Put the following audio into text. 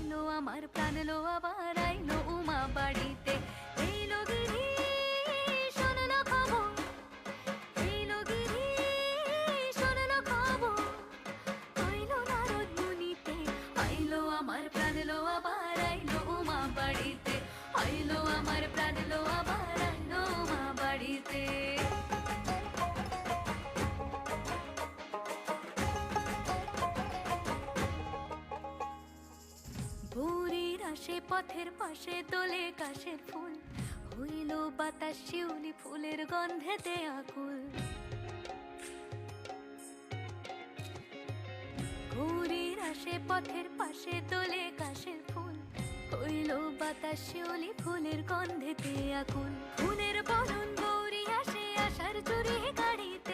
আইলো আমার প্রাণ লো আবার আইলো উমা বাড়িতে। এইলো গিরি শোনলো খবর, এইলো গিরি শোনলো খবর, আইলো নারদ মুনিতে। আইলো আমার প্রাণ লো আবার আইলো উমা বাড়িতে, আইলো আমার প্রাণ লো আবার আইলো উমা বাড়িতে। ভোরের আসে পথের পাশে দোলে কাশের ফুল, হইল বাতাস শিউলি ফুলের গন্ধেতে আকুল। ভোরের আসে পথের পাশে দোলে কাশের ফুল, হইল বাতাস শিউলি ফুলের গন্ধেতে আকুল। ফুলের বড়